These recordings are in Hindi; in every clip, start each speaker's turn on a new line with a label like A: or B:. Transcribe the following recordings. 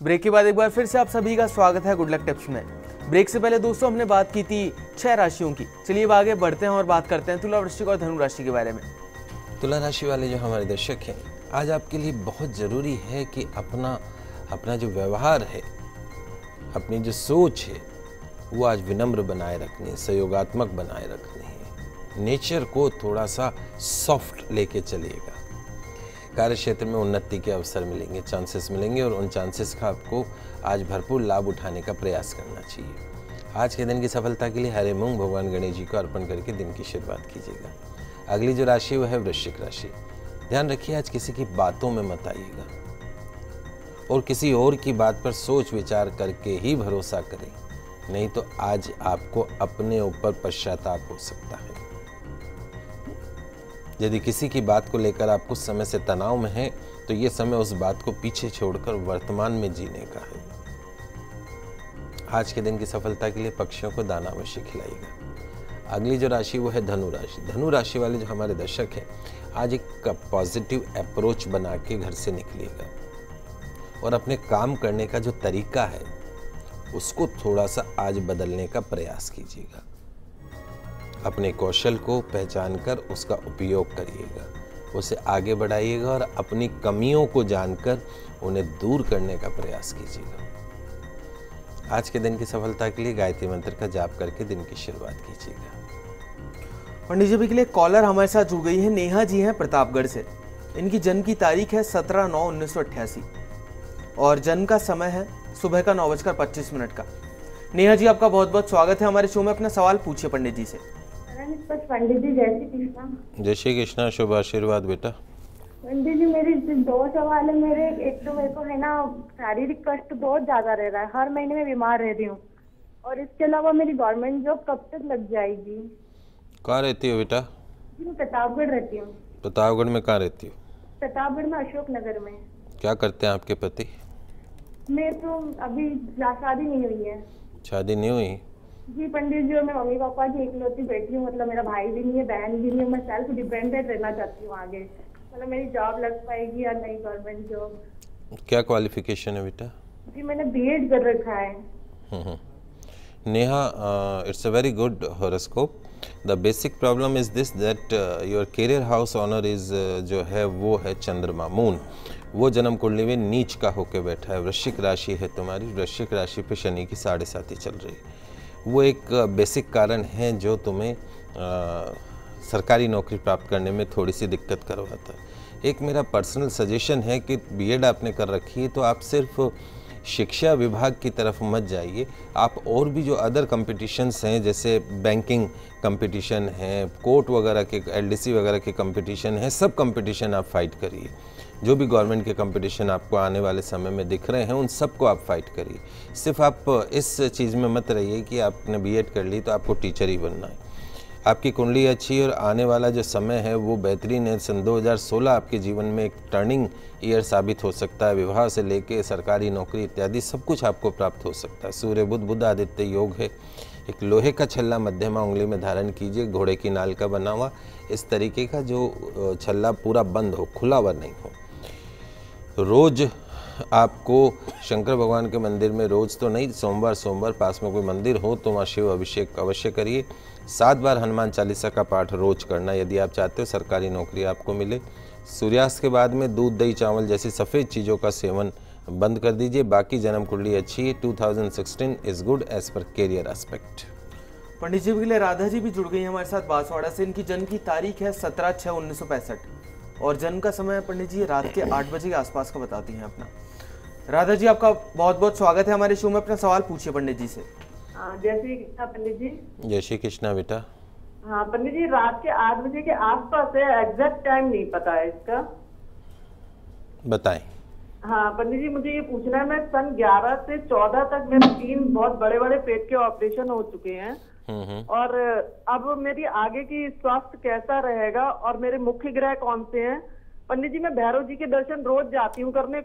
A: ब्रेक के बाद एक बार फिर से आप सभी का स्वागत है गुड लक टिप्स में। ब्रेक से पहले दोस्तों हमने बात की थी 6 राशियों की। चलिए अब आगे बढ़ते हैं और बात करते हैं तुला, वृश्चिक और धनु राशि के बारे में।
B: तुला राशि वाले जो हमारे दर्शक हैं, आज आपके लिए बहुत ज़रूरी है कि अपना जो व्यवहार है, अपनी जो सोच है, वो आज विनम्र बनाए रखनी है, सहयोगात्मक बनाए रखनी है। नेचर को थोड़ा सा सॉफ्ट लेके चलिएगा। कार्य क्षेत्र में उन्नति के अवसर मिलेंगे, चांसेस मिलेंगे और उन चांसेस का आपको आज भरपूर लाभ उठाने का प्रयास करना चाहिए। आज के दिन की सफलता के लिए हरे मूंग भगवान गणेश जी को अर्पण करके दिन की शुरुआत कीजिएगा। अगली जो राशि वो है वृश्चिक राशि। ध्यान रखिए, आज किसी की बातों में मत आइएगा और किसी और की बात पर सोच विचार करके ही भरोसा करें, नहीं तो आज आपको अपने ऊपर पश्चाताप हो सकता है। यदि किसी की बात को लेकर आप कुछ समय से तनाव में हैं, तो ये समय उस बात को पीछे छोड़कर वर्तमान में जीने का है। आज के दिन की सफलता के लिए पक्षियों को दाना अवश्य खिलाइएगा। अगली जो राशि वो है धनु राशि। धनु राशि वाले जो हमारे दर्शक हैं, आज एक पॉजिटिव अप्रोच बना के घर से निकलिएगा और अपने काम करने का जो तरीका है उसको थोड़ा सा आज बदलने का प्रयास कीजिएगा। अपने कौशल को पहचान कर उसका उपयोग करिएगा, उसे आगे बढ़ाइएगा और अपनी कमियों को जानकर उन्हें दूर करने का प्रयास कीजिएगा। आज के दिन की सफलता के लिए गायत्री मंत्र का जाप करके दिन की शुरुआत कीजिएगा।
A: पंडित जी के लिए कॉलर हमारे साथ जुड़ गई है। नेहा जी हैं प्रतापगढ़ से। इनकी जन्म की तारीख है 17/9/1988 और जन्म का समय है सुबह का 9:25 का। नेहा जी, आपका बहुत बहुत स्वागत है हमारे शो में। अपना सवाल पूछिए पंडित जी से।
C: पंडित जी जय श्री कृष्णा।
B: जय श्री कृष्णा, शुभ आशीर्वाद बेटा।
C: पंडित जी मेरी 2 सवाल है मेरे। एक तो मेरे को है ना शारीरिक कष्ट बहुत ज्यादा रह रहा है, हर महीने में बीमार रह रही हूँ, और इसके अलावा मेरी गवर्नमेंट जॉब कब तक लग जाएगी?
B: कहाँ रहती हो बेटा?
C: जी मैं प्रतापगढ़ रहती हूँ।
B: प्रतापगढ़ में कहाँ रहती हो?
C: प्रतापगढ़ में अशोक नगर में।
B: क्या करते हैं आपके पति?
C: मेरे तो अभी शादी नहीं हुई है।
B: शादी नहीं हुई?
C: जी पंडित जी, और मैं मम्मी पापा की इकलौती बेटी हूँ, मतलब मेरा भाई भी नहीं है, बहन भी नहीं है। मैं सेल्फ डिपेंडेंट रहना चाहती हूँ आगे, मतलब मेरी जॉब लग पाएगी या नहीं गवर्नमेंट जॉब?
B: क्या क्वालिफिकेशन है बेटा?
C: जी मैंने बीएड कर रखा है।
B: Neha, it's a very good horoscope. The basic problem is this that your career house owner is जो है वो है चंद्रमा, मून। वो जन्म कुंडली में नीच का होके बैठा है। वृश्चिक राशि है तुम्हारी, वृश्चिक राशि पे शनि की 7.5 चल रही है। वो एक बेसिक कारण है जो तुम्हें सरकारी नौकरी प्राप्त करने में थोड़ी सी दिक्कत करवाता है। एक मेरा पर्सनल सजेशन है कि बीएड आपने कर रखी है तो आप सिर्फ शिक्षा विभाग की तरफ मत जाइए। आप और भी जो अदर कंपटीशंस हैं, जैसे बैंकिंग कंपटीशन है, कोर्ट वगैरह के, एलडीसी वगैरह के कंपटीशन है, सब कंपटीशन आप फाइट करिए। जो भी गवर्नमेंट के कंपटीशन आपको आने वाले समय में दिख रहे हैं उन सबको आप फाइट करिए। सिर्फ आप इस चीज़ में मत रहिए कि आपने बीएड कर ली तो आपको टीचर ही बनना है। आपकी कुंडली अच्छी और आने वाला जो समय है वो बेहतरीन है। सन 2016 आपके जीवन में एक टर्निंग ईयर साबित हो सकता है। विवाह से लेके सरकारी नौकरी इत्यादि सब कुछ आपको प्राप्त हो सकता है। सूर्य बुध आदित्य योग है। एक लोहे का छल्ला मध्यमा उंगली में धारण कीजिए, घोड़े की नाल का बना हुआ, इस तरीके का जो छल्ला पूरा बंद हो, खुला हुआ नहीं हो। रोज आपको शंकर भगवान के मंदिर में, रोज तो नहीं, सोमवार पास में कोई मंदिर हो तो वहाँ शिव अभिषेक अवश्य करिए। 7 बार हनुमान चालीसा का पाठ रोज करना यदि आप चाहते हो सरकारी नौकरी आपको मिले। सूर्यास्त के बाद में दूध दही चावल जैसी सफ़ेद चीज़ों का सेवन बंद कर दीजिए। बाकी जन्म कुंडली अच्छी है। 2016 is good as per career aspect.
A: Pandit ji के लिए राधा जी भी जुड़ गई हमारे साथ बांसवाड़ा से। इनकी जन्म की तारीख है 17/6/1965 और जन्म का समय है पंडित जी रात के 8 बजे के आसपास का बताती हैं अपना। राधा जी, आपका बहुत बहुत स्वागत है हमारे शो में। अपना सवाल पूछिए पंडित जी से।
C: जय श्री कृष्णा पंडित जी।
B: जय श्री कृष्णा बेटा।
C: हाँ पंडित जी, रात के 8 बजे के आसपास है, एग्जैक्ट टाइम नहीं पता है इसका।
B: बताएं।
C: हाँ पंडित जी, मुझे ये पूछना है, मैं सन 11 से 14 तक मेरे 3 बहुत बड़े बड़े पेट के ऑपरेशन हो चुके हैं और अब मेरी आगे की स्वास्थ्य कैसा रहेगा और मेरे मुख्य ग्रह कौन से हैं? पंडित जी मैं भैरव जी के दर्शन रोज जाती हूँ करने,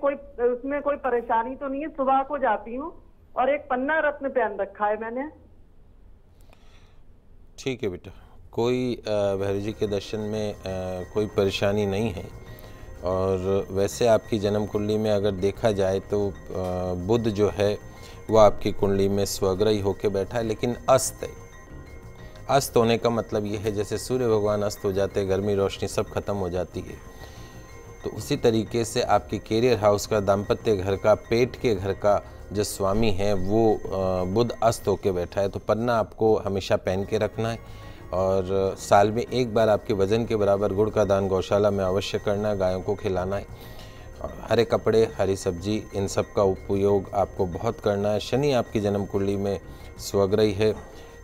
C: उसमें कोई परेशानी तो नहीं है? सुबह को जाती हूँ और एक पन्ना रत्न पहन रखा है मैंने।
B: ठीक है बेटा, कोई भैरव जी के दर्शन में कोई परेशानी नहीं है। और वैसे आपकी जन्म कुंडली में अगर देखा जाए तो बुध जो है वो आपकी कुंडली में स्वग्रही होकर बैठा है, लेकिन अस्त है। अस्त होने का मतलब ये है जैसे सूर्य भगवान अस्त हो जाते हैं, गर्मी रोशनी सब खत्म हो जाती है, तो उसी तरीके से आपके कैरियर हाउस का, दाम्पत्य घर का, पेट के घर का जो स्वामी है वो बुध अस्त होकर बैठा है। तो पन्ना आपको हमेशा पहन के रखना है और साल में एक बार आपके वज़न के बराबर गुड़ का दान गौशाला में अवश्य करना है, गायों को खिलाना है। हरे कपड़े, हरी सब्जी, इन सब का उपयोग आपको बहुत करना है। शनि आपकी जन्म कुंडली में स्वग्रही है,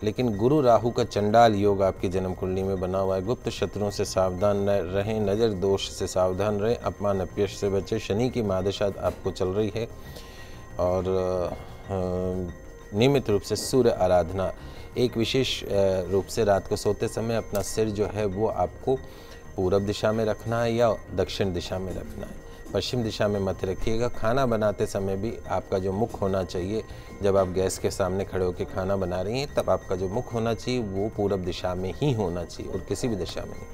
B: लेकिन गुरु राहु का चंडाल योग आपकी जन्म कुंडली में बना हुआ है। गुप्त शत्रुओं से सावधान रहें, नज़र दोष से सावधान रहें, अपमान अपयश से बचें। शनि की महादशा आपको चल रही है और नियमित रूप से सूर्य आराधना, एक विशेष रूप से रात को सोते समय अपना सिर जो है वो आपको पूरब दिशा में रखना है या दक्षिण दिशा में रखना है, पश्चिम दिशा में मत रखिएगा। खाना बनाते समय भी आपका जो मुख होना चाहिए, जब आप गैस के सामने खड़े होकर खाना बना रही हैं तब आपका जो मुख होना चाहिए वो पूरब दिशा में ही होना चाहिए और किसी भी दिशा में नहीं,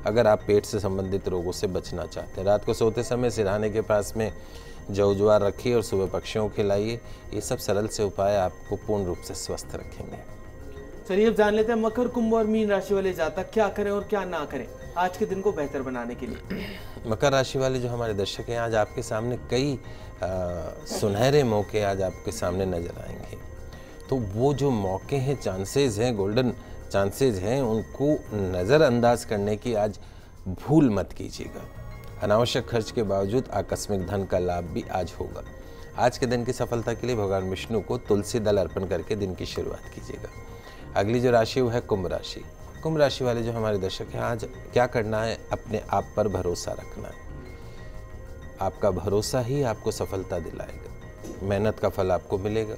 B: अगर आप पेट से संबंधित रोगों से बचना चाहते हैं। रात को सोते समय सिरहाने के पास में जौ ज्वार रखिए और सुबह पक्षियों को खिलाइए। ये सब सरल से उपाय आपको पूर्ण रूप से स्वस्थ रखेंगे।
A: चलिए अब जान लेते हैं मकर, कुंभ और मीन राशि वाले जातक क्या करें और क्या ना करें आज के दिन को बेहतर बनाने के लिए।
B: मकर राशि वाले जो हमारे दर्शक हैं, आज आपके सामने कई सुनहरे मौके आज आपके सामने नजर आएंगे। तो वो जो मौके हैं, चांसेस हैं, गोल्डन चांसेस हैं, उनको नज़रअंदाज करने की आज भूल मत कीजिएगा। अनावश्यक खर्च के बावजूद आकस्मिक धन का लाभ भी आज होगा। आज के दिन की सफलता के लिए भगवान विष्णु को तुलसी दल अर्पण करके दिन की शुरुआत कीजिएगा। अगली जो राशि वो है कुंभ राशि। कुंभ राशि वाले जो हमारे दर्शक हैं, आज क्या करना है, अपने आप पर भरोसा रखना है। आपका भरोसा ही आपको सफलता दिलाएगा, मेहनत का फल आपको मिलेगा।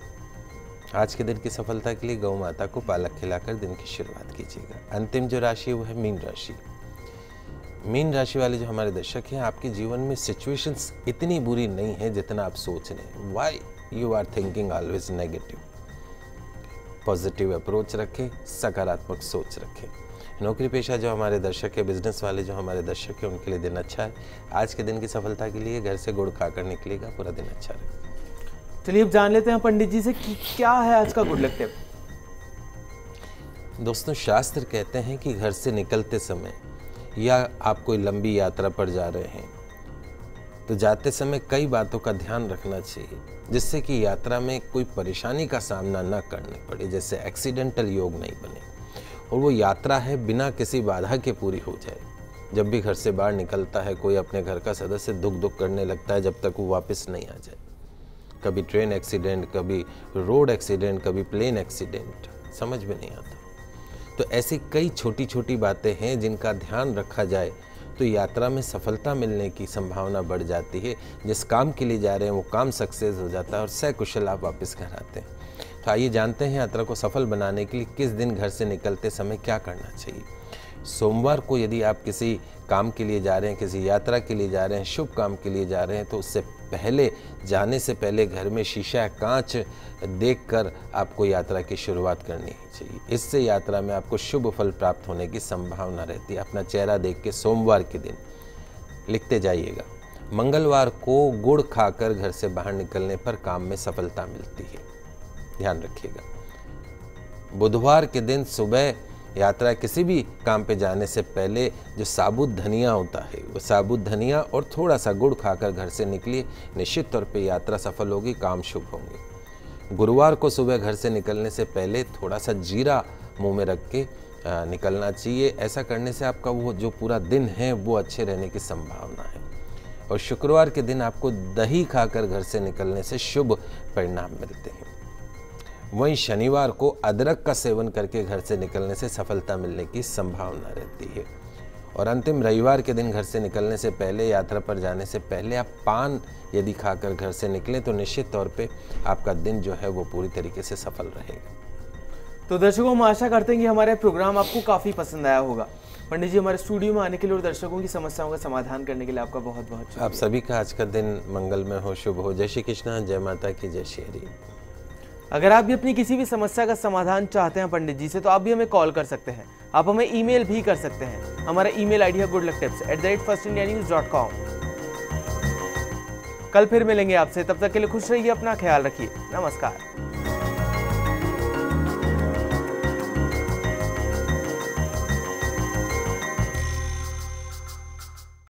B: आज के दिन की सफलता के लिए गौ माता को पालक खिलाकर दिन की शुरुआत कीजिएगा। अंतिम जो राशि है वो है मीन राशि। मीन राशि वाले जो हमारे दर्शक हैं, आपके जीवन में सिचुएशंस इतनी बुरी नहीं है जितना आप सोच रहे हैं। Why you are thinking always negative. Positive approach रखें, सकारात्मक सोच रखें। नौकरी पेशा जो हमारे दर्शक है, बिजनेस वाले जो हमारे दर्शक हैं, उनके लिए दिन अच्छा है। आज के दिन की सफलता के लिए घर से गुड़ खाकर निकलेगा, पूरा दिन अच्छा रहेगा।
A: चलिए अब जान लेते हैं पंडित जी से कि क्या है आज का गुड लक टिप।
B: दोस्तों, शास्त्र कहते हैं कि घर से निकलते समय या आप कोई लंबी यात्रा पर जा रहे हैं तो जाते समय कई बातों का ध्यान रखना चाहिए, जिससे कि यात्रा में कोई परेशानी का सामना न करने पड़े, जैसे एक्सीडेंटल योग नहीं बने और वो यात्रा है बिना किसी बाधा के पूरी हो जाए। जब भी घर से बाहर निकलता है कोई अपने घर का सदस्य दुख करने लगता है जब तक वो वापस नहीं आ जाए। कभी ट्रेन एक्सीडेंट, कभी रोड एक्सीडेंट, कभी प्लेन एक्सीडेंट, समझ में नहीं आता। तो ऐसी कई छोटी छोटी बातें हैं जिनका ध्यान रखा जाए तो यात्रा में सफलता मिलने की संभावना बढ़ जाती है। जिस काम के लिए जा रहे हैं वो काम सक्सेस हो जाता है और सकुशल आप वापस घर आते हैं। तो आइए जानते हैं यात्रा को सफल बनाने के लिए किस दिन घर से निकलते समय क्या करना चाहिए। सोमवार को यदि आप किसी काम के लिए जा रहे हैं, किसी यात्रा के लिए जा रहे हैं, शुभ काम के लिए जा रहे हैं, तो उससे पहले जाने से पहले घर में शीशा या कांच देखकर आपको यात्रा की शुरुआत करनी चाहिए। इससे यात्रा में आपको शुभ फल प्राप्त होने की संभावना रहती है। अपना चेहरा देख के सोमवार के दिन लिखते जाइएगा। मंगलवार को गुड़ खाकर घर से बाहर निकलने पर काम में सफलता मिलती है, ध्यान रखिएगा। बुधवार के दिन सुबह यात्रा किसी भी काम पे जाने से पहले जो साबुत धनिया होता है वो साबुत धनिया और थोड़ा सा गुड़ खाकर घर से निकलिए, निश्चित तौर पे यात्रा सफल होगी, काम शुभ होंगे। गुरुवार को सुबह घर से निकलने से पहले थोड़ा सा जीरा मुंह में रख के निकलना चाहिए। ऐसा करने से आपका वो जो पूरा दिन है वो अच्छे रहने की संभावना है। और शुक्रवार के दिन आपको दही खाकर घर से निकलने से शुभ परिणाम मिलते हैं। वहीं शनिवार को अदरक का सेवन करके घर से निकलने से सफलता मिलने की संभावना रहती है। और अंतिम रविवार के दिन घर से निकलने से पहले, यात्रा पर जाने से पहले आप पान यदि खाकर घर से निकलें तो निश्चित तौर पे आपका दिन जो है वो पूरी तरीके से सफल रहेगा।
A: तो दर्शकों, हम आशा करते हैं कि हमारा प्रोग्राम आपको काफ़ी पसंद आया होगा। पंडित जी, हमारे स्टूडियो में आने के लिए और दर्शकों की समस्याओं का समाधान करने के लिए आपका बहुत बहुत शुक्रिया।
B: आप सभी का आज का दिन मंगलमय हो, शुभ हो। जय श्री कृष्ण, जय माता की, जय श्री हरि।
A: अगर आप भी अपनी किसी भी समस्या का समाधान चाहते हैं पंडित जी से, तो आप भी हमें कॉल कर सकते हैं। आप हमें ईमेल भी कर सकते हैं। हमारा ईमेल आईडी है goodlucktips@firstindianews.com। कल फिर मिलेंगे आपसे, तब तक के लिए खुश रहिए, अपना ख्याल रखिए, नमस्कार।